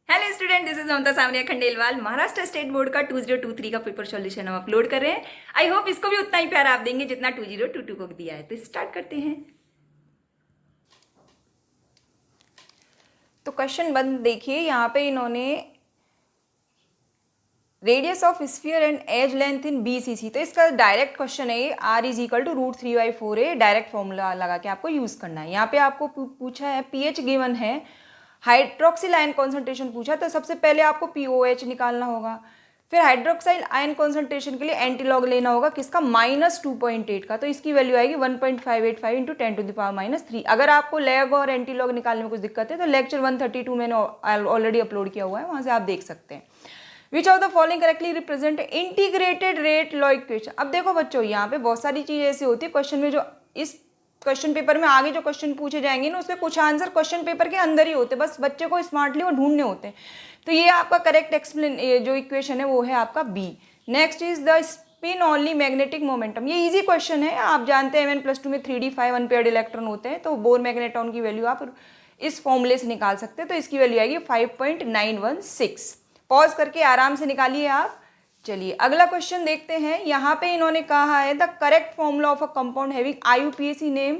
Hello student, this is Mamta Savniya Khandelwal. Maharashtra state board का 2023 का paper solution हम अपलोड कर रहे हैं। आई होप इसको भी उतना ही प्यार आप देंगे जितना 2022 को दिया है। तो स्टार्ट करते हैं। तो क्वेश्चन बंद देखिए, यहाँ पे इन्होंने radius of sphere and edge length in BCC, तो इसका डायरेक्ट क्वेश्चन है। R इज इक्वल टू √3/4 है। डायरेक्ट फॉर्मूला लगा के आपको यूज करना है। यहाँ पे आपको पूछा है pH गिवन है, हाइड्रोक्सिल आयन कॉन्सेंट्रेशन पूछा, तो सबसे पहले आपको POH निकालना होगा। फिर हाइड्रोक्साइल आयन कॉन्सेंट्रेशन के लिए एंटीलॉग लेना होगा किसका, -2.8 का, तो इसकी वैल्यू आएगी 1.585 इंटू 10⁻³ अगर आपको लैग और एंटीलॉग निकालने में कुछ दिक्कत है तो लेक्चर 132 मैंने ऑलरेडी अपलोड किया हुआ है, वहां से आप देख सकते हैं। Which of the following correctly represent integrated rate law equation. अब देखो बच्चों, यहाँ पे बहुत सारी चीजें ऐसी होती है क्वेश्चन में, जो इस क्वेश्चन पेपर में आगे जो क्वेश्चन पूछे जाएंगे ना, उसके कुछ आंसर क्वेश्चन पेपर के अंदर ही होते हैं, बस बच्चे को स्मार्टली वो ढूंढने होते हैं। तो ये आपका करेक्ट एक्सप्लेन जो इक्वेशन है वो है आपका B. Next is the spin only magnetic moment. ये इजी क्वेश्चन है, आप जानते हैं Mn+2 में 3d5 अनपेयर्ड इलेक्ट्रॉन होते हैं, तो बोर मैग्नेट्रॉन की वैल्यू आप इस फॉर्मूले से निकाल सकते हैं। तो इसकी वैल्यू आएगी 5.916। पॉज करके आराम से निकालिए आप। चलिए अगला क्वेश्चन देखते हैं। यहाँ पे इन्होंने कहा है the correct formula of a compound having IUPAC name.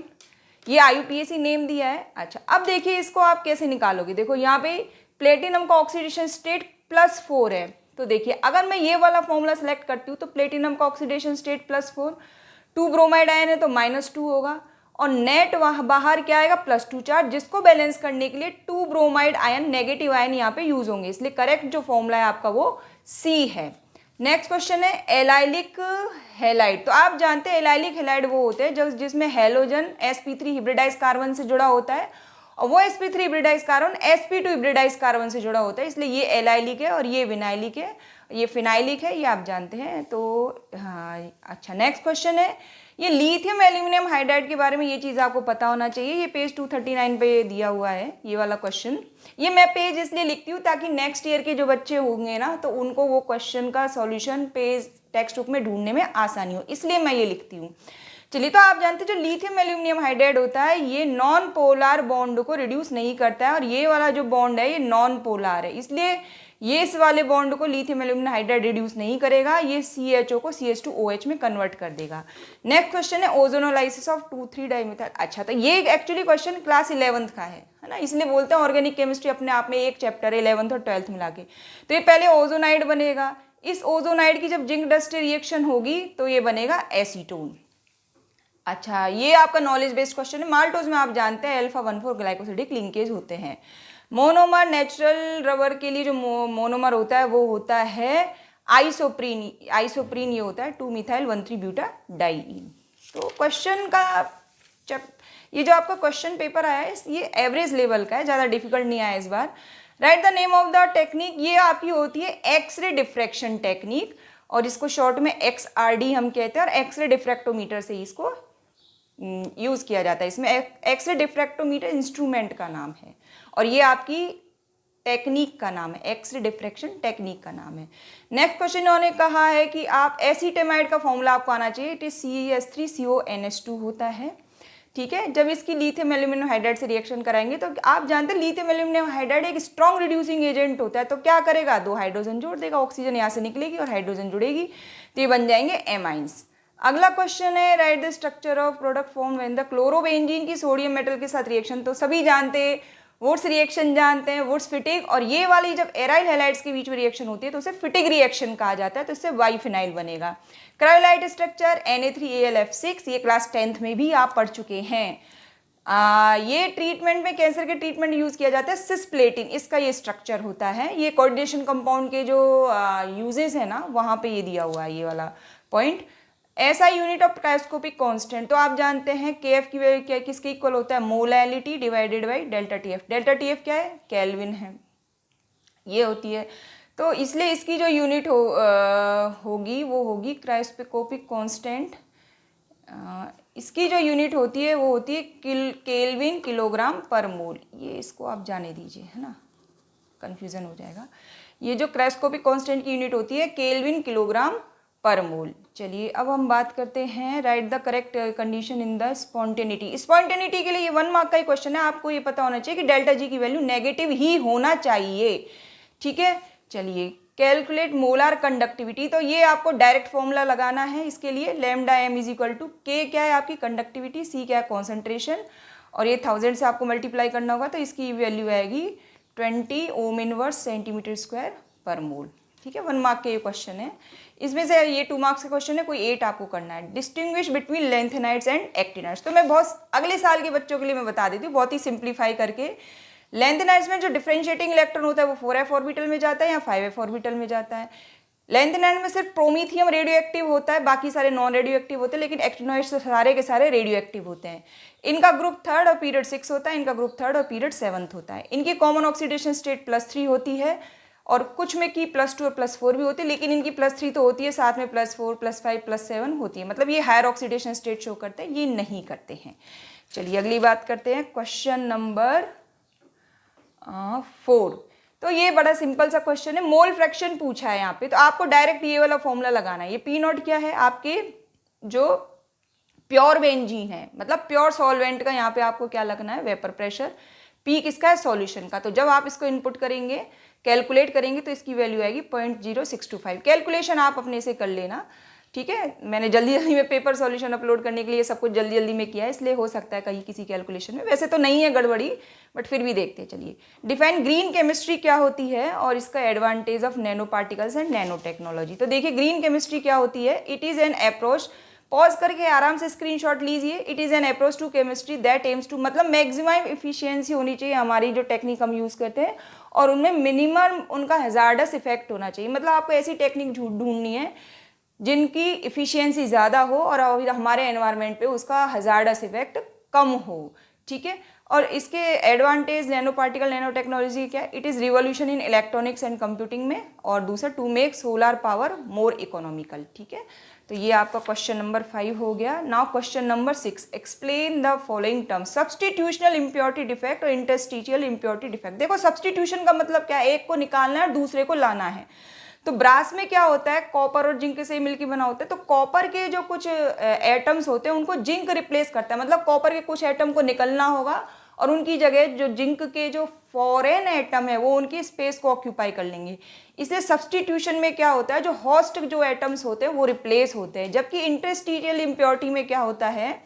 ये IUPAC नेम दिया है। अच्छा, अब देखिए इसको आप कैसे निकालोगे। देखो यहाँ पे प्लेटिनम का ऑक्सीडेशन स्टेट +4 है, तो देखिए अगर मैं ये वाला फॉर्मूला सेलेक्ट करती हूँ तो प्लेटिनम का ऑक्सीडेशन स्टेट +4, 2 ब्रोमाइड आयन है तो -2 होगा, और नेट बाहर क्या आएगा, +2 चार्ज, जिसको बैलेंस करने के लिए 2 ब्रोमाइड आयन नेगेटिव आयन यहाँ पे यूज होंगे, इसलिए करेक्ट जो फॉर्मूला है आपका वो C है। नेक्स्ट क्वेश्चन है एलाइलिक हेलाइड। तो आप जानते हैं एलाइलिक हेलाइड वो होते हैं जिसमें हेलोजन sp3 हिब्रिडाइज कार्बन से जुड़ा होता है, और वो sp3 हिब्रिडाइज कार्बन sp2 हिब्रिडाइज कार्बन से जुड़ा होता है, इसलिए ये एलाइलिक है और ये विनाइलिक है, ये फिनाइलिक है, ये आप जानते हैं। तो हाँ, अच्छा नेक्स्ट क्वेश्चन है, ये लिथियम एल्यूमिनियम हाइड्राइड के बारे में ये चीज़ आपको पता होना चाहिए। ये पेज 239 पे दिया हुआ है ये वाला क्वेश्चन। ये मैं पेज इसलिए लिखती हूँ ताकि नेक्स्ट ईयर के जो बच्चे होंगे ना, तो उनको वो क्वेश्चन का सॉल्यूशन पेज टेक्स्ट बुक में ढूंढने में आसानी हो, इसलिए मैं ये लिखती हूँ। चलिए, तो आप जानते हैं जो लिथियम एल्यूमिनियम हाइड्राइड होता है ये नॉन पोलर बॉन्ड को रिड्यूस नहीं करता है, और ये वाला जो बॉन्ड है ये नॉन पोलर है, इसलिए ये इस वाले बॉन्ड को लिथियम एल्यूमिनियम हाइड्राइड रिड्यूस नहीं करेगा, ये CHO को CH2OH में कन्वर्ट कर देगा। नेक्स्ट क्वेश्चन है ओजोनोलाइसिस ऑफ 2,3-डाइमिथाइल। अच्छा, तो ये एक्चुअली क्वेश्चन क्लास 11th का है ना, इसलिए बोलते हैं ऑर्गेनिक केमिस्ट्री अपने आप में एक चैप्टर है 11th और 12th मिला के। तो ये पहले ओजोनाइड बनेगा, इस ओजोनाइड की जब जिंक डस्ट रिएक्शन होगी तो ये बनेगा एसीटोन। अच्छा, ये आपका नॉलेज बेस्ड क्वेश्चन है। माल्टोज में आप जानते हैं α1,4 ग्लाइकोसिडिक लिंकेज होते हैं। मोनोमर नेचुरल रबर के लिए जो मोनोमर होता है वो होता है आइसोप्रीन। आइसोप्रीन ये होता है 2-मिथाइल-1,3-ब्यूटाडाइईन। तो क्वेश्चन का ये जो आपका क्वेश्चन पेपर आया है ये एवरेज लेवल का है, ज़्यादा डिफिकल्ट नहीं आया इस बार। Write the name of the technique. ये आपकी होती है एक्सरे डिफ्रैक्शन टेक्निक, और इसको शॉर्ट में XRD हम कहते हैं, और एक्सरे डिफ्रैक्टोमीटर से इसको यूज़ किया जाता है। इसमें एक्सरे डिफ्रैक्टोमीटर इंस्ट्रूमेंट का नाम है, और ये आपकी टेक्निक का नाम है, एक्सरे डिफ्रैक्शन टेक्निक का नाम है। नेक्स्ट क्वेश्चन उन्होंने कहा है कि आप एसीटेमाइड का फॉर्मूला आपको आना चाहिए। इट इज CH3CONH2 होता है, ठीक है। जब इसकी लिथियम एल्यूमिनियम हाइड्राइड से रिएक्शन कराएंगे तो आप जानते हैं लिथियम एल्यूमिनियम हाइड्राइड एक स्ट्रॉन्ग रिड्यूसिंग एजेंट होता है, तो क्या करेगा, 2 हाइड्रोजन जोड़ देगा, ऑक्सीजन यहाँ से निकलेगी और हाइड्रोजन जुड़ेगी, तो ये बन जाएंगे एमाइंस। अगला क्वेश्चन है right the structure of product form when the chlorobenzene की सोडियम मेटल के साथ रिएक्शन। तो सभी जानते हैं, वुड्स रिएक्शन जानते हैं, वुड्स फिटिग, और ये वाली जब एराइल हैलाइड्स के बीच में रिएक्शन होती है तो उसे फिटिग रिएक्शन कहा जाता है, तो इससे बाइफिनाइल बनेगा। क्रायोलाइट स्ट्रक्चर Na3Al-F6, ये क्लास 10th में भी आप पढ़ चुके हैं। ये ट्रीटमेंट में, कैंसर के ट्रीटमेंट यूज किया जाता है सिस्प्लेटिन, इसका ये स्ट्रक्चर होता है। ये कोऑर्डिनेशन कंपाउंड के जो यूजेस है ना, वहाँ पे ये दिया हुआ है ये वाला point. SI unit of cryoscopic constant, तो आप जानते हैं KF की वैल्यू क्या, किसके इक्वल होता है, molality divided by ΔTF। ΔTF क्या है, केल्विन है, ये होती है। तो इसलिए इसकी जो यूनिट होगी वो होगी क्रायोस्कोपिक कांस्टेंट। इसकी जो यूनिट होती है वो होती है केल्विन किलोग्राम पर मोल। ये इसको आप जाने दीजिए, है ना, कन्फ्यूज़न हो जाएगा। ये जो क्रायोस्कोपिक कांस्टेंट की यूनिट होती है केल्विन किलोग्राम पर मोल। चलिए अब हम बात करते हैं right the correct condition in the spontaneity. Spontaneity के लिए ये 1 मार्क का ही क्वेश्चन है, आपको ये पता होना चाहिए कि ΔG की वैल्यू नेगेटिव ही होना चाहिए। ठीक है, चलिए कैलकुलेट मोलार कंडक्टिविटी, तो ये आपको डायरेक्ट फॉर्मूला लगाना है इसके लिए, lambda M is equal to K क्या है आपकी कंडक्टिविटी, सी क्या है कॉन्सेंट्रेशन, और ये 1000 से आपको मल्टीप्लाई करना होगा तो इसकी वैल्यू आएगी 20 ओम इनवर्स सेंटीमीटर स्क्वायर पर मोल। ठीक है, 1 मार्क के ये क्वेश्चन है, इसमें से ये 2 मार्क्स का क्वेश्चन है, कोई 8 आपको करना है। Distinguish between lanthanides and actinides, तो मैं बहुत अगले साल के बच्चों के लिए मैं बता देती हूँ बहुत ही सिंप्लीफाई करके। लेंथेनाइड्स में जो डिफरेंशिएटिंग इलेक्ट्रॉन होता है वो 4f ऑर्बिटल में जाता है या 5f ऑर्बिटल में जाता है। लेंथेनाइड में सिर्फ प्रोमीथियम रेडियो एक्टिव होता है, बाकी सारे नॉन रेडियो एक्टिव होते हैं, लेकिन एक्टिनॉइड्स तो सारे के सारे रेडियो एक्टिव होते हैं। इनका ग्रुप 3rd और पीरियड 6 होता है, इनका ग्रुप 3rd और पीरियड 7th होता है। इनकी कॉमन ऑक्सीडेशन स्टेट +3 होती है, और कुछ में की +2 और +4 भी होती है, लेकिन इनकी +3 तो होती है, साथ में +4 +5 +7 होती है, मतलब ये हायर ऑक्सीडेशन स्टेट शो करते हैं, ये नहीं करते हैं। चलिए अगली बात करते हैं, क्वेश्चन नंबर 4। तो ये बड़ा सिंपल सा क्वेश्चन है, मोल फ्रैक्शन पूछा है यहाँ पे, तो आपको डायरेक्ट ये वाला फॉर्मूला लगाना है। ये P0 क्या है, आपके जो प्योर बेंजीन है, मतलब प्योर सॉल्वेंट का, यहाँ पे आपको क्या लगना है, वेपर प्रेशर। P किसका है, सॉल्यूशन का, तो जब आप इसको इनपुट करेंगे, कैलकुलेट करेंगे, तो इसकी वैल्यू आएगी 0.0625। कैलकुलेशन आप अपने से कर लेना, ठीक है, मैंने जल्दी जल्दी में पेपर सॉल्यूशन अपलोड करने के लिए सब कुछ जल्दी जल्दी में किया है, इसलिए हो सकता है कहीं किसी कैलकुलेशन में, वैसे तो नहीं है गड़बड़ी, बट फिर भी देखते हैं। चलिए, डिफाइन ग्रीन केमिस्ट्री क्या होती है और इसका advantage of nano particles and nano technology. तो देखिए ग्रीन केमिस्ट्री क्या होती है, it is an approach, pause करके आराम से स्क्रीनशॉट लीजिए, it is an approach to chemistry that aims to, मतलब मैक्सिमम इफिशियंसी होनी चाहिए हमारी जो टेक्निक हम यूज़ करते हैं, और उनमें मिनिमम उनका हैजार्डस इफेक्ट होना चाहिए, मतलब आपको ऐसी टेक्निक ढूंढनी है जिनकी इफ़िशियंसी ज़्यादा हो और हमारे एनवायरनमेंट पे उसका हजार्डस इफेक्ट कम हो। ठीक है, और इसके advantage nano particle nano technology क्या है, it is revolution in electronics and computing में, और दूसरा to make solar power more economical. ठीक है, तो ये आपका क्वेश्चन नंबर 5 हो गया। Now question number 6, explain the following terms, substitutional impurity defect और इंटरस्टिशियल इम्प्योरिटी डिफेक्ट। देखो सब्सटीट्यूशन का मतलब क्या है, एक को निकालना है और दूसरे को लाना है। तो ब्रास में क्या होता है, कॉपर और जिंक से मिलकर बना होता है, तो कॉपर के जो कुछ एटम्स होते हैं उनको जिंक रिप्लेस करता है, मतलब कॉपर के कुछ एटम को निकलना होगा और उनकी जगह जो जिंक के जो फॉरेन एटम है वो उनकी स्पेस को ऑक्यूपाई कर लेंगे। इसलिए सब्सटीट्यूशन में क्या होता है, जो होस्ट जो एटम्स होते हैं वो रिप्लेस होते हैं, जबकि इंटरस्टिशियल इम्प्योरिटी में क्या होता है,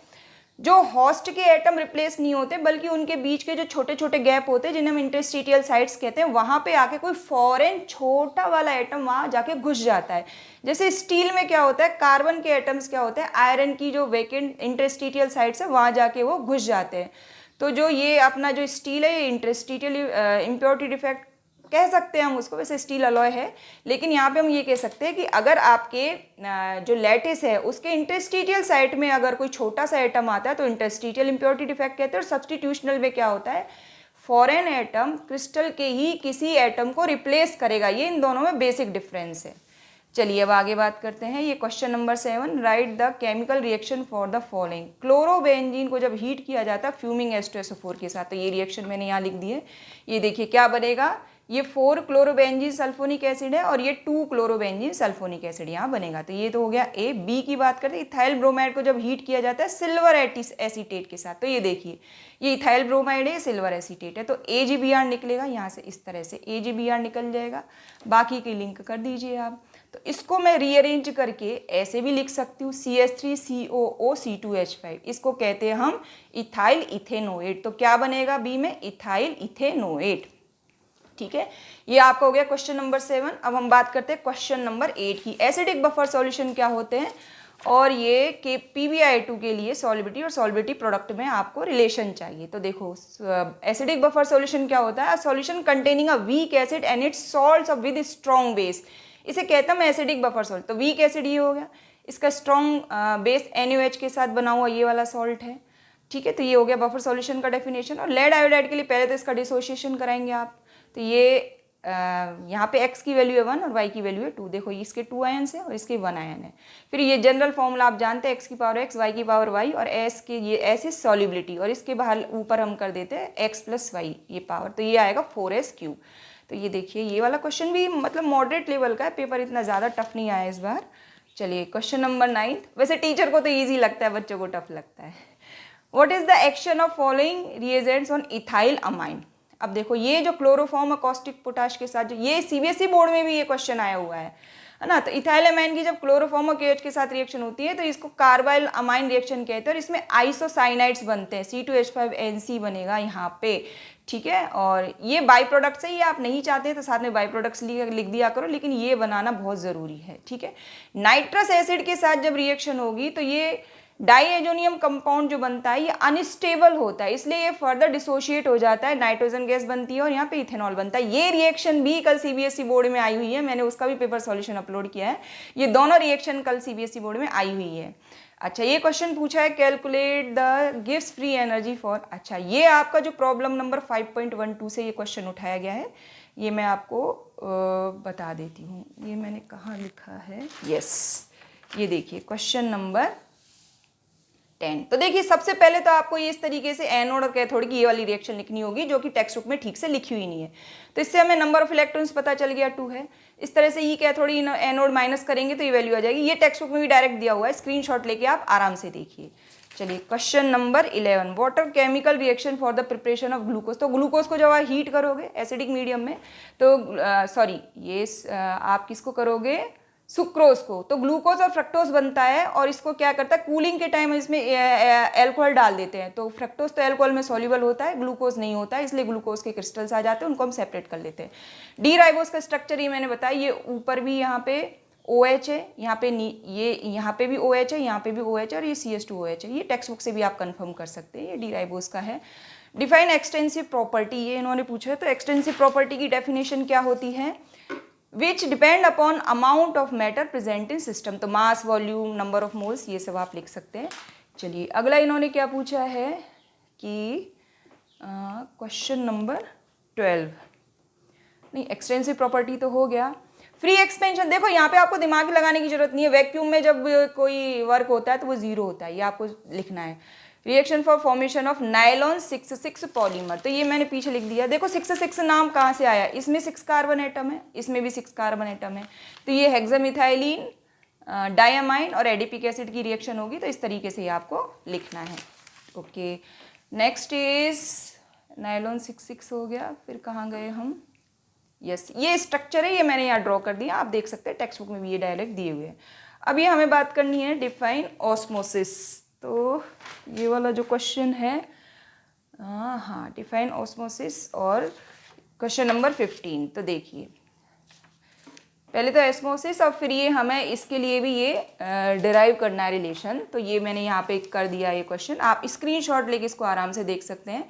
जो होस्ट के एटम रिप्लेस नहीं होते बल्कि उनके बीच के जो छोटे छोटे गैप होते हैं जिन्हें हम इंटरस्टिशियल साइट्स कहते हैं, वहां पे आके कोई फॉरेन छोटा वाला एटम वहां जाके घुस जाता है। जैसे स्टील में क्या होता है, कार्बन के एटम्स क्या होते हैं, आयरन की जो वैकेंट इंटरस्टिशियल साइट्स है वहां जाके वो घुस जाते हैं। तो जो ये अपना जो स्टील है ये इंटरस्टिशियल इम्प्योरिटी डिफेक्ट कह सकते हैं हम उसको, वैसे स्टील अलॉय है, लेकिन यहाँ पे हम ये कह सकते हैं कि अगर आपके जो लैटिस है उसके इंटरस्टिशियल साइट में अगर कोई छोटा सा एटम आता है तो इंटरस्टिशियल इम्प्योरिटी डिफेक्ट कहते हैं। और सब्सटीट्यूशनल में क्या होता है, फॉरेन एटम क्रिस्टल के ही किसी एटम को रिप्लेस करेगा, ये इन दोनों में बेसिक डिफरेंस है। चलिए अब आगे बात करते हैं, ये question number 7, right the chemical reaction for the following. Chlorobenzene को जब हीट किया जाता है फ्यूमिंग H2SO4 के साथ, तो ये रिएक्शन मैंने यहाँ लिख दी है, ये देखिए क्या बनेगा, ये 4 क्लोरोबेंजीन सल्फोनिक एसिड है और ये 2 क्लोरोबेंजीन सल्फोनिक एसिड यहाँ बनेगा। तो ये तो हो गया ए। बी की बात करते हैं, इथाइल ब्रोमाइड को जब हीट किया जाता है सिल्वर एसीटेट के साथ, तो ये देखिए ये इथाइल ब्रोमाइड है, सिल्वर एसीटेट है, तो AgBr निकलेगा यहाँ से, इस तरह से AgBr निकल जाएगा। बाकी की लिंक कर दीजिए आप। तो इसको मैं रीअरेंज करके ऐसे भी लिख सकती हूँ, CH3COO C2H5, इसको कहते हैं हम इथाइल इथेनोएट। तो क्या बनेगा बी में, इथाइल इथेनोएट। ठीक है, ये आपका हो गया क्वेश्चन नंबर 7। अब हम बात करते हैं क्वेश्चन नंबर 8 की। एसिडिक बफर सॉल्यूशन क्या होते हैं, और ये के PbI2 के लिए सॉल्युबिलिटी और सॉल्युबिलिटी प्रोडक्ट में आपको रिलेशन चाहिए। तो देखो एसिडिक बफर सॉल्यूशन क्या होता है, solution containing a weak acid and it's salts with strong base, इसे कहता है एसिडिक बफर सॉल्ट। तो वीक एसिड ये हो गया, इसका स्ट्रॉन्ग बेस NaOH के साथ बना हुआ ये वाला सॉल्ट है। ठीक है, तो ये हो गया बफर सॉल्यूशन का डेफिनेशन। और लेड आयोडाइड के लिए पहले तो इसका डिसोसिएशन कराएंगे आप, तो ये यहाँ पे x की वैल्यू है 1 और y की वैल्यू है 2। देखो इसके 2 आयन्स है और इसके 1 आयन है। फिर ये जनरल फॉर्मूला आप जानते हैं, x की पावर x, y की पावर y, और s के ये ऐसे सॉल्युबिलिटी, और इसके बाहर ऊपर हम कर देते हैं x प्लस y ये पावर, तो ये आएगा 4s³। तो ये देखिए ये वाला क्वेश्चन भी मतलब मॉडरेट लेवल का है, पेपर इतना ज़्यादा टफ नहीं आया इस बार। चलिए क्वेश्चन नंबर 9, वैसे टीचर को तो ईजी लगता है, बच्चों को टफ लगता है। What is the action of following reagents on ethyl amine. अब देखो ये जो क्लोरोफॉर्म कॉस्टिक पोटाश के साथ, जो ये सीबीएसई बोर्ड में भी ये क्वेश्चन आया हुआ है ना। तो इथाइल अमाइन की जब क्लोरोफॉर्म और KH के साथ रिएक्शन होती है तो इसको कार्बाइल अमाइन रिएक्शन कहते हैं और इसमें आइसोसाइनाइड्स बनते हैं, C2H5NC बनेगा यहाँ पे, ठीक है। और ये बाई प्रोडक्ट्स है, ये आप नहीं चाहते तो साथ में बाई प्रोडक्ट्स लिख दिया करो, लेकिन ये बनाना बहुत ज़रूरी है, ठीक है। नाइट्रस एसिड के साथ जब रिएक्शन होगी तो ये डाईएजोनियम कंपाउंड जो बनता है ये अनस्टेबल होता है, इसलिए ये फर्दर डिसोशिएट हो जाता है, नाइट्रोजन गैस बनती है और यहाँ पे इथेनॉल बनता है। ये रिएक्शन भी कल सीबीएसई बोर्ड में आई हुई है, मैंने उसका भी पेपर सॉल्यूशन अपलोड किया है। ये दोनों रिएक्शन कल सीबीएसई बोर्ड में आई हुई है। अच्छा, ये क्वेश्चन पूछा है calculate the gives free energy for, अच्छा ये आपका जो प्रॉब्लम नंबर 5.12 से ये क्वेश्चन उठाया गया है, ये मैं आपको बता देती हूँ। ये मैंने कहाँ लिखा है, यस, ये देखिए क्वेश्चन नंबर 10। तो देखिए सबसे पहले तो आपको ये इस तरीके से एनोड और कैथोड की ये वाली रिएक्शन लिखनी होगी जो कि टेक्स्ट बुक में ठीक से लिखी हुई नहीं है। तो इससे हमें नंबर ऑफ इलेक्ट्रॉन्स पता चल गया 2 है। इस तरह से ई कैथोड एनोड माइनस करेंगे तो ये वैल्यू आ जाएगी। ये टेक्स्ट बुक में भी डायरेक्ट दिया हुआ है, स्क्रीनशॉट लेके आप आराम से देखिए। चलिए question number 11, water chemical reaction for the preparation of glucose. तो ग्लूकोज को जब आप हीट करोगे एसिडिक मीडियम में तो आप किसको करोगे, सुक्रोज को, तो ग्लूकोज और फ्रक्टोज बनता है और इसको क्या करता है, कूलिंग के टाइम इसमें एल्कोहल डाल देते हैं। तो फ्रक्टोज तो एल्कोहल में सॉल्युबल होता है, ग्लूकोज नहीं होता है, इसलिए ग्लूकोज के क्रिस्टल्स आ जाते हैं, उनको हम सेपरेट कर लेते हैं। डी राइबोज का स्ट्रक्चर ये मैंने बताया, ये ऊपर भी यहाँ पे OH है, यहाँ पे यहाँ पे भी OH है, यहाँ पे भी OH है और ये CH2OH है। ये टेक्स्ट बुक से भी आप कंफर्म कर सकते हैं, ये डी राइबोज का है। डिफाइन एक्सटेंसिव प्रॉपर्टी, ये इन्होंने पूछा है। तो एक्सटेंसिव प्रॉपर्टी की डेफिनेशन क्या होती है, विच depend upon amount of matter present in system. तो मास, वॉल्यूम, नंबर ऑफ मोल्स, ये सब आप लिख सकते हैं। चलिए अगला इन्होंने क्या पूछा है कि क्वेश्चन नंबर 12, नहीं एक्सटेंसिव प्रॉपर्टी तो हो गया। फ्री एक्सपेंशन, देखो यहाँ पे आपको दिमाग लगाने की जरूरत नहीं है, वैक्यूम में जब कोई वर्क होता है तो वो 0 होता है, ये आपको लिखना है। Reaction for formation of nylon 6,6 polymer, तो ये मैंने पीछे लिख दिया। देखो 6,6 नाम कहाँ से आया, इसमें 6 कार्बन एटम है, इसमें भी 6 कार्बन एटम है, तो ये हेक्सामिथाइलिन, डायमाइन और एडिपिक एसिड की रिएक्शन होगी। तो इस तरीके से ये आपको लिखना है। ओके, नेक्स्ट इज नायलॉन 6,6 हो गया, फिर कहाँ गए हम, यस ये स्ट्रक्चर है, ये मैंने यहाँ ड्रॉ कर दिया, आप देख सकते हैं टेक्स्ट बुक में भी ये डायरेक्ट दिए हुए हैं। अब ये हमें बात करनी है डिफाइन ऑस्मोसिस। तो ये वाला जो क्वेश्चन है, हाँ डिफाइन ऑस्मोसिस, और क्वेश्चन नंबर 15। तो देखिए पहले तो ऑस्मोसिस और फिर ये हमें इसके लिए भी ये डिराइव करना है रिलेशन। तो ये मैंने यहाँ पे कर दिया ये क्वेश्चन, आप स्क्रीनशॉट लेके इसको आराम से देख सकते हैं।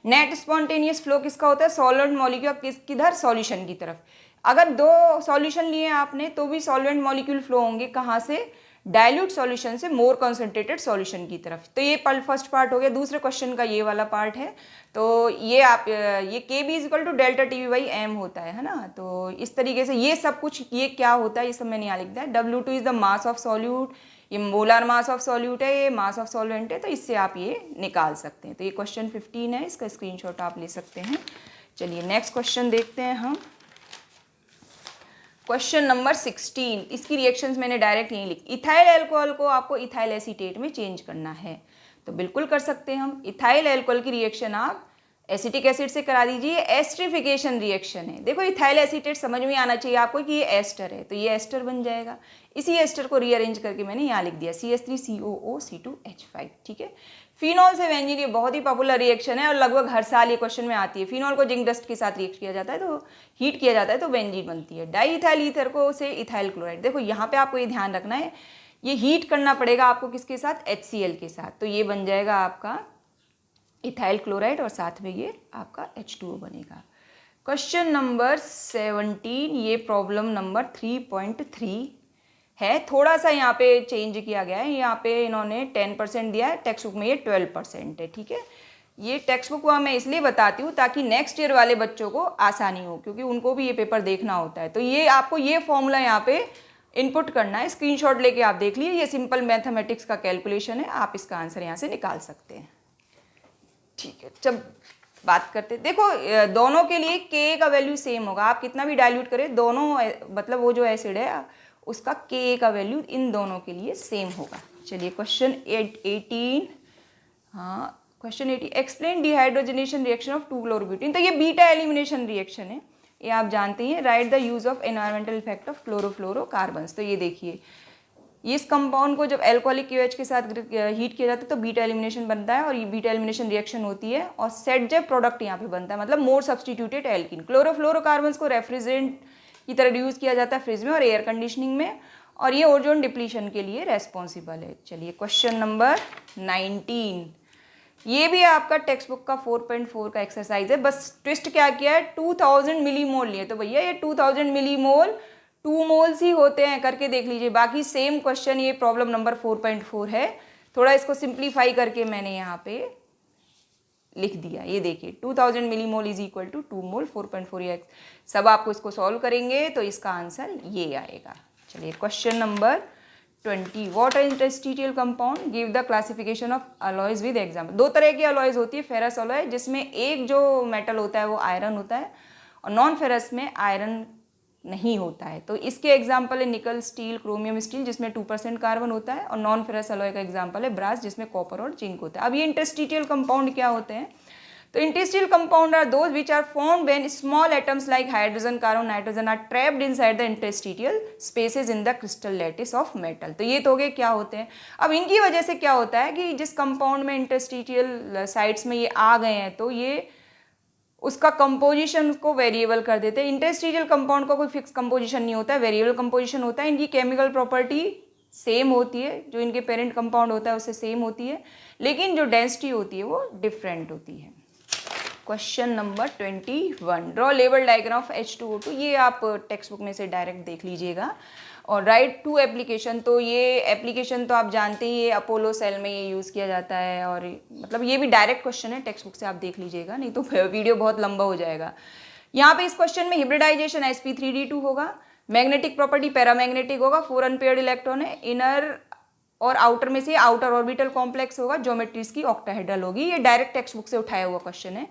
नेट स्पॉन्टेनियस फ्लो किसका होता है, सॉल्वेंट मॉलिक्यूल किधर, सॉल्यूशन की तरफ। अगर 2 सॉल्यूशन लिए आपने तो भी सॉल्वेंट मॉलिक्यूल फ्लो होंगे कहाँ से, डाइल्यूट सॉल्यूशन से मोर कॉन्सेंट्रेटेड सॉल्यूशन की तरफ। तो ये फर्स्ट पार्ट हो गया। दूसरे क्वेश्चन का ये वाला पार्ट है। तो ये आप ये Kb = डेल्टा Tb/m होता है ना। तो इस तरीके से ये सब कुछ ये क्या होता है ये सब मैंने यहाँ लिख दिया। W2 is the mass of solute, ये मोलर मास ऑफ सॉल्यूट है, ये मास ऑफ सॉल्वेंट है। तो इससे आप ये निकाल सकते हैं। तो ये क्वेश्चन 15 है, इसका स्क्रीनशॉट आप ले सकते हैं। चलिए नेक्स्ट क्वेश्चन देखते हैं हम। क्वेश्चन नंबर 16, इसकी रिएक्शंस मैंने डायरेक्ट नहीं लिखी। इथाइल अल्कोहल को आपको इथाइल एसीटेट में चेंज करना है, तो बिल्कुल कर सकते हैं हम। इथाइल अल्कोहल की रिएक्शन आप एसिटिक एसिड से करा दीजिए, एस्टरिफिकेशन रिएक्शन है। देखो इथाइल एसीटेट समझ में आना चाहिए आपको कि ये एस्टर है, तो ये एस्टर बन जाएगा। इसी एस्टर को रीअरेंज करके मैंने यहाँ लिख दिया CH3COO C2H5, ठीक है। फिनॉल से बेंजीन, ये बहुत ही पॉपुलर रिएक्शन है और लगभग हर साल ये क्वेश्चन में आती है। फिनॉल को जिंक डस्ट के साथ रिएक्ट किया जाता है, तो हीट किया जाता है तो बेंजीन बनती है। डाई इथाइल ईथर को से इथाइल क्लोराइड, देखो यहाँ पे आपको ये ध्यान रखना है, ये हीट करना पड़ेगा आपको किसके साथ, HCl के साथ। तो ये बन जाएगा आपका इथाइल क्लोराइड और साथ में ये आपका H2O बनेगा। क्वेश्चन नंबर 17, ये प्रॉब्लम नंबर 3.3 है। थोड़ा सा यहाँ पे चेंज किया गया है, यहाँ पे इन्होंने 10% दिया है, टेक्स्ट बुक में ये 12% है, ठीक है। ये टेक्स्ट बुक को मैं इसलिए बताती हूँ ताकि नेक्स्ट ईयर वाले बच्चों को आसानी हो, क्योंकि उनको भी ये पेपर देखना होता है। तो ये आपको ये फॉर्मूला यहाँ पे इनपुट करना है, स्क्रीनशॉट लेके आप देख लीजिए। ये सिंपल मैथमेटिक्स का कैलकुलेशन है, आप इसका आंसर यहाँ से निकाल सकते हैं, ठीक है। जब बात करते देखो दोनों के लिए Ka का वैल्यू सेम होगा, आप कितना भी डाइल्यूट करें दोनों, मतलब वो जो एसिड है उसका Ka का वैल्यू इन दोनों के लिए सेम होगा। चलिए क्वेश्चन 18, हाँ question 80, explain dehydrogenation reaction of two chlorobutane. तो ये बीटा एलिमिनेशन रिएक्शन है, ये आप जानते हैं। Right the use of environmental effect of chlorofluorocarbons. तो ये देखिए, इस कंपाउंड को जब अल्कोहलिक KOH के साथ हीट किया जाता है तो बीटा एलिमिनेशन बनता है, और ये बीटा एलिमिनेशन रिएक्शन होती है और सेट प्रोडक्ट यहाँ पे बनता है, मतलब मोर सब्सटीट्यूटेड एल्कीन। क्लोरोफ्लोरोकार्बन्स को रेफ्रिजरेंट की तरह यूज़ किया जाता है फ्रिज में और एयर कंडीशनिंग में, और ये ओजोन डिप्लीशन के लिए रेस्पॉन्सिबल है। चलिए क्वेश्चन नंबर 19, ये भी आपका टेक्स्ट बुक का 4.4 का एक्सरसाइज है, बस ट्विस्ट क्या किया है, 2000 मिलीमोल लिए। तो भैया ये 2000 मिलीमोल 2 मोल्स ही होते हैं, करके देख लीजिए। बाकी सेम क्वेश्चन, ये प्रॉब्लम नंबर 4.4 है। थोड़ा इसको सिंप्लीफाई करके मैंने यहाँ पे लिख दिया। ये देखिए 2000 millimole is equal to 2 mole 4.4 x। सब आपको इसको सॉल्व करेंगे तो इसका आंसर ये आएगा। चलिए question number 20, what are interstitial compound, give the classification of alloys with example. 2 तरह की अलॉयज होती है, फेरस अलॉय जिसमें एक जो मेटल होता है वो आयरन होता है, और नॉन फेरस में आयरन नहीं होता है। तो इसके एग्जाम्पल है निकल, स्टील, क्रोमियम स्टील जिसमें 2% कार्बन होता है, और नॉन फेरस अलॉय का एग्जाम्पल है ब्रास जिसमें कॉपर और जिंक होता है। अब ये इंटरस्टिशियल कंपाउंड क्या होते हैं, तो interstitial compound are those which are formed when small atoms like hydrogen, carbon, nitrogen are trapped inside the interstitial spaces in the crystal lattice of metal. तो ये तो हो गए क्या होते हैं। अब इनकी वजह से क्या होता है कि जिस कंपाउंड में इंटरस्टिशियल साइड्स में ये आ गए हैं तो ये उसका कंपोजिशन को वेरिएबल कर देते हैं। इंटरस्टिशियल कंपाउंड का कोई फिक्स कंपोजिशन नहीं होता है, वेरिएबल कंपोजिशन होता है। इनकी केमिकल प्रॉपर्टी सेम होती है, जो इनके पेरेंट कंपाउंड होता है उससे सेम होती है, लेकिन जो डेंसिटी होती है वो डिफरेंट होती है। Question number 21, draw level diagram of H2O2। ये आप टेक्स्ट बुक में से डायरेक्ट देख लीजिएगा। और राइट टू एप्लीकेशन, तो ये एप्लीकेशन तो आप जानते ही, ये अपोलो सेल में ये यूज़ किया जाता है, और मतलब ये भी डायरेक्ट क्वेश्चन है, टेक्स्ट बुक से आप देख लीजिएगा, नहीं तो वीडियो बहुत लंबा हो जाएगा। यहाँ पे इस क्वेश्चन में हिब्रिडाइजेशन sp3d2 होगा, मैग्नेटिक प्रॉपर्टी पैरामैग्नेटिक होगा, 4 अनपेयर्ड इलेक्ट्रॉन है, इनर और आउटर में से आउटर ऑर्बिटल कॉम्प्लेक्स होगा, ज्योमेट्री इसकी ऑक्टाहेड्रल होगी। ये डायरेक्ट टेक्स्ट बुक से उठाया हुआ क्वेश्चन है।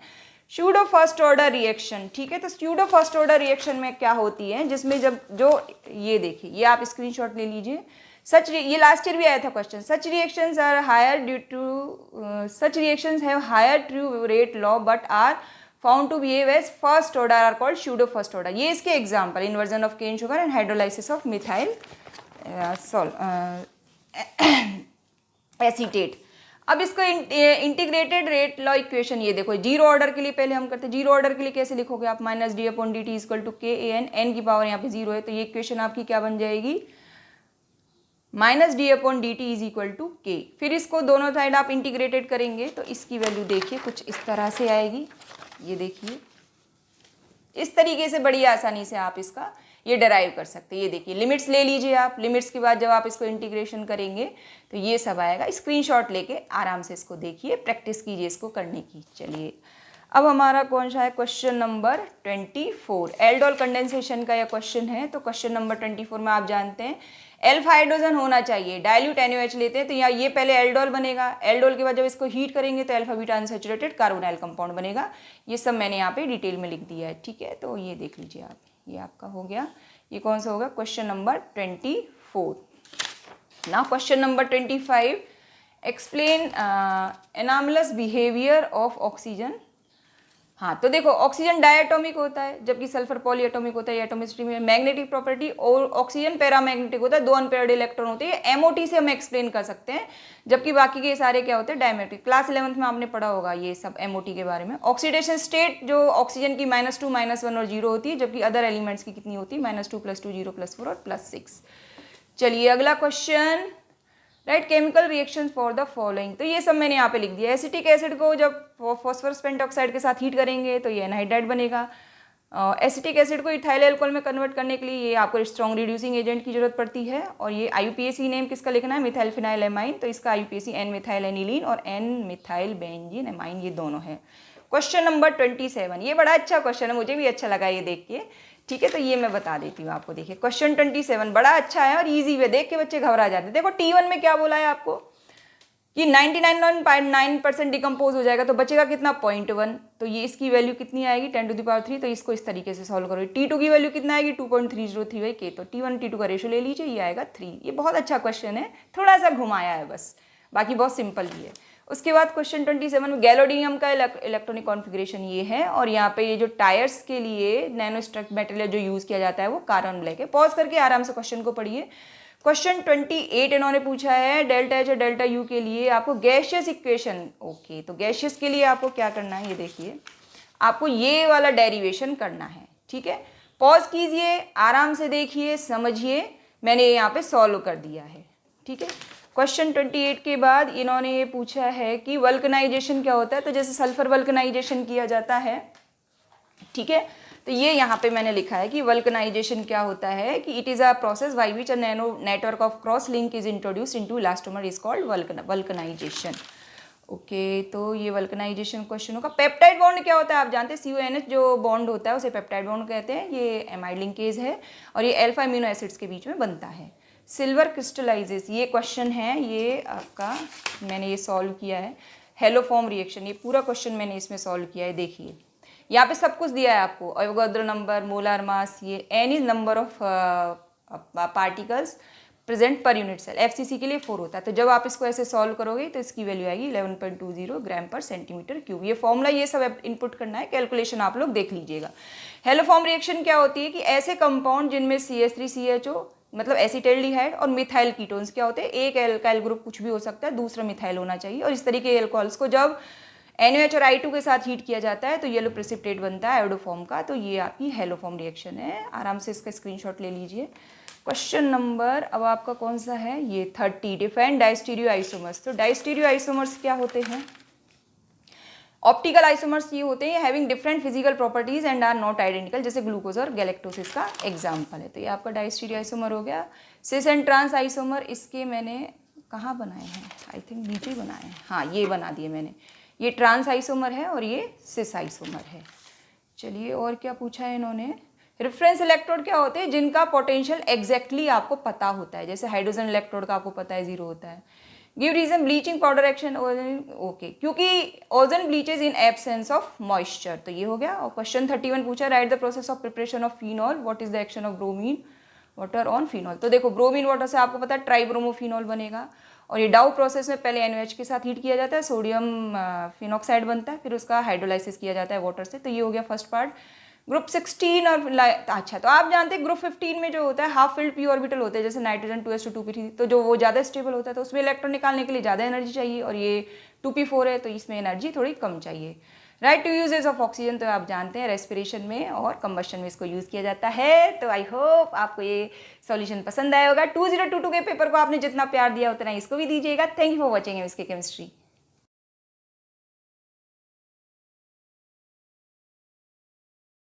स्यूडो फर्स्ट ऑर्डर रिएक्शन, ठीक है। तो स्यूडो फर्स्ट ऑर्डर रिएक्शन में क्या होती है, जिसमें जब जो ये देखिए, ये आप स्क्रीनशॉट ले लीजिए। सच, ये लास्ट ईयर भी आया था question. Such reactions are higher due to such reactions have higher true rate law but are found to behave as first order are called pseudo first order. ये इसके example, inversion of cane sugar and hydrolysis of methyl acetate. अब इसको integrated rate law equation, ये देखो zero order के लिए पहले हम करते हैं। जीरो ऑर्डर के लिए कैसे लिखोगे आप, -d/dt equal to KAN, n की पावर यहाँ पे 0 है, तो ये इक्वेशन आपकी क्या बन जाएगी, -d/dt is equal to K। फिर इसको दोनों साइड आप इंटीग्रेटेड करेंगे तो इसकी वैल्यू देखिए कुछ इस तरह से आएगी। ये देखिए इस तरीके से बड़ी आसानी से आप इसका ये डराइव कर सकते हैं। ये देखिए लिमिट्स ले लीजिए आप, लिमिट्स के बाद जब आप इसको इंटीग्रेशन करेंगे तो ये सब आएगा। स्क्रीनशॉट लेके आराम से इसको देखिए, प्रैक्टिस कीजिए इसको करने की। चलिए अब हमारा कौन सा है, क्वेश्चन नंबर 24, एल्डोल कंडेंसेशन का यह क्वेश्चन है। तो क्वेश्चन नंबर 24 में आप जानते हैं एल्फा हाइड्रोजन होना चाहिए, डाइल्यूट NaOH लेते हैं तो यहाँ ये पहले एल्डोल बनेगा, एल्डोल के बाद जब इसको हीट करेंगे तो alpha beta unsaturated carbonyl compound बनेगा। ये सब मैंने यहाँ पे डिटेल में लिख दिया है, ठीक है। तो ये देख लीजिए आप, ये आपका हो गया। ये कौन सा होगा, question number 24। Now question number 25, explain anomalous behaviour of oxygen. हाँ तो देखो ऑक्सीजन डायटोमिक होता है जबकि सल्फर पॉलीएटोमिक होता है। एटोमिसिटी में मैग्नेटिक प्रॉपर्टी, और ऑक्सीजन पैरामैग्नेटिक होता है, 2 अनपेयर्ड इलेक्ट्रॉन होते हैं। MOT से हम एक्सप्लेन कर सकते हैं, जबकि बाकी के सारे क्या होते हैं, डायमेट्रिक। क्लास 11th में आपने पढ़ा होगा ये सब MOT के बारे में। ऑक्सीडेशन स्टेट जो ऑक्सीजन की -2, -1 और 0 होती है, जबकि अदर एलिमेंट्स की कितनी होती है, -2, +2, 0, +4 और +6। चलिए अगला question, right chemical reaction for the following. तो ये सब मैंने यहाँ पे लिख दिया। एसिटिक एसिड को जब फॉस्फोरस पेंटॉक्साइड के साथ हीट करेंगे तो ये एनहाइड्राइड बनेगा। एसिटिक एसिड को इथाइल अल्कोहल में कन्वर्ट करने के लिए ये आपको स्ट्रॉन्ग रिड्यूसिंग एजेंट की जरूरत पड़ती है। और ये IUPAC नेम किसका लिखना है, मिथाइल फिनाइल एमाइन, तो इसका IUPAC N मिथाइल एनिलीन और N मिथाइल बेंजीन एमाइन, ये दोनों है। क्वेश्चन नंबर 27, ये बड़ा अच्छा क्वेश्चन है, मुझे भी अच्छा लगा ये देख के, ठीक है। तो ये मैं बता देती हूँ आपको। देखिए क्वेश्चन 27 बड़ा अच्छा है और इजी है, देख के बच्चे घबरा जाते हैं। देखो T1 में क्या बोला है आपको कि 99.9% डिकम्पोज हो जाएगा, तो बचेगा कितना, 0.1। तो ये इसकी वैल्यू कितनी आएगी, 10⁻3। तो इसको इस तरीके से सॉल्व करो। T2 की वैल्यू कितना आएगी, 2.303/K। तो T1 T2 का रेशो ले लीजिए, ये आएगा 3। ये बहुत अच्छा क्वेश्चन है, थोड़ा सा घुमाया है बस, बाकी बहुत सिंपल भी है। उसके बाद क्वेश्चन 27 में गैलोडीनियम का इलेक्ट्रॉनिक कॉन्फ़िगरेशन ये है, और यहाँ पे ये जो टायर्स के लिए नैनो स्ट्रक्चर मटेरियल जो यूज़ किया जाता है वो कार्बन ब्लैक है। पॉज करके आराम से क्वेश्चन को पढ़िए। क्वेश्चन 28 इन्होंने पूछा है डेल्टा एच और डेल्टा यू के लिए आपको गैसियस इक्वेशन। ओके, तो गैसियस के लिए आपको क्या करना है, ये देखिए, आपको ये वाला डेरिवेशन करना है। ठीक है, पॉज कीजिए, आराम से देखिए, समझिए, मैंने यहाँ पे सॉल्व कर दिया है। ठीक है, क्वेश्चन 28 के बाद इन्होंने ये पूछा है कि वल्कनाइजेशन क्या होता है। तो जैसे सल्फर वल्कनाइजेशन किया जाता है, ठीक है, तो ये यहाँ पे मैंने लिखा है कि वल्कनाइजेशन क्या होता है कि it is a process by which a nano network of cross link is introduced into elastomer is called vulcanisation. Okay, तो ये वल्कनाइजेशन क्वेश्चन होगा। पेप्टाइड बॉन्ड क्या होता है आप जानते हैं, CONH जो बॉन्ड होता है उसे पेप्टाइड बॉन्ड कहते हैं। ये एमाइड लिंकेज है और ये अल्फा अमीनो एसिड्स के बीच में बनता है। सिल्वर क्रिस्टलाइजेस, ये क्वेश्चन है, ये आपका मैंने ये सॉल्व किया है। हेलोफॉर्म रिएक्शन, ये पूरा क्वेश्चन मैंने इसमें सॉल्व किया है। देखिए यहाँ पे सब कुछ दिया है आपको, अवोगाद्रो नंबर, मोलार मास, ये any number of particles present per unit cell. FCC के लिए 4 होता है। तो जब आप इसको ऐसे सॉल्व करोगे तो इसकी वैल्यू आएगी 11.20 ग्राम पर सेंटीमीटर क्यूब। ये फॉर्मूला ये सब इनपुट करना है, कैलकुलेशन आप लोग देख लीजिएगा। हेलोफॉर्म रिएक्शन क्या होती है कि ऐसे कंपाउंड जिनमें CH3CHO मतलब एसिटाल्डिहाइड और मिथाइल कीटोन्स क्या होते हैं, एक एल्काइल ग्रुप कुछ भी हो सकता है, दूसरा मिथाइल होना चाहिए, और इस तरीके के एल्कोहल्स को जब NaOH और I2 के साथ हीट किया जाता है तो येलो प्रेसिपिटेट बनता है आयोडोफॉर्म का। तो ये आपकी हेलोफॉर्म रिएक्शन है। आराम से इसका स्क्रीनशॉट ले लीजिए। क्वेश्चन नंबर अब आपका कौन सा है, ये 30, डिफाइन डाइस्टीरियो आइसोमर्स। तो डाइस्टीरियो आइसोमर्स क्या होते हैं, ऑप्टिकल आइसोमर्स ये होते हैं having different physical properties and are not identical, जैसे ग्लूकोज और गैलेक्टोसिस का एग्जाम्पल है। तो ये आपका डाइस्टीरियो आइसोमर हो गया। सिस एंड ट्रांस आइसोमर, इसके मैंने कहाँ बनाए हैं, आई थिंक नीचे ही बनाए हैं, हाँ ये बना दिए मैंने। ये ट्रांस आइसोमर है और ये सिस आइसोमर है। चलिए और क्या पूछा है इन्होंने, रेफरेंस इलेक्ट्रोड क्या होते हैं जिनका पोटेंशियल एग्जैक्टली आपको पता होता है, जैसे हाइड्रोजन इलेक्ट्रोड का आपको पता है 0 होता है। Give reason bleaching powder action ozone, okay, क्योंकि ozone bleaches in absence of moisture. तो ये हो गया। और क्वेश्चन 31 पूछा write the process of preparation of phenol, what is the action of bromine water on phenol. तो देखो ब्रोमीन वाटर से आपको पता है ट्राइब्रोमोफिनॉल बनेगा, और ये डाउ प्रोसेस में पहले NaOH के साथ हीट किया जाता है, सोडियम फिनॉक्साइड बनता है, फिर उसका हाइड्रोलाइसिस किया जाता है वाटर से। तो ये हो गया फर्स्ट पार्ट। ग्रुप 16 और अच्छा, तो आप जानते हैं ग्रुप 15 में जो होता है हाफ फिल्ड p ऑर्बिटल होते हैं, जैसे नाइट्रोजन 2s2p3, तो जो वो ज़्यादा स्टेबल होता है तो उसमें इलेक्ट्रॉन निकालने के लिए ज़्यादा एनर्जी चाहिए, और ये 2p4 है तो इसमें एनर्जी थोड़ी कम चाहिए। Write two uses of oxygen, तो आप जानते हैं रेस्पिरेशन में और कंबशन में इसको यूज़ किया जाता है। तो आई होप आपको ये सॉल्यूशन पसंद आया होगा। 2022 के पेपर को आपने जितना प्यार दिया उतना इसको भी दीजिएगा। Thank you for watching MSK chemistry.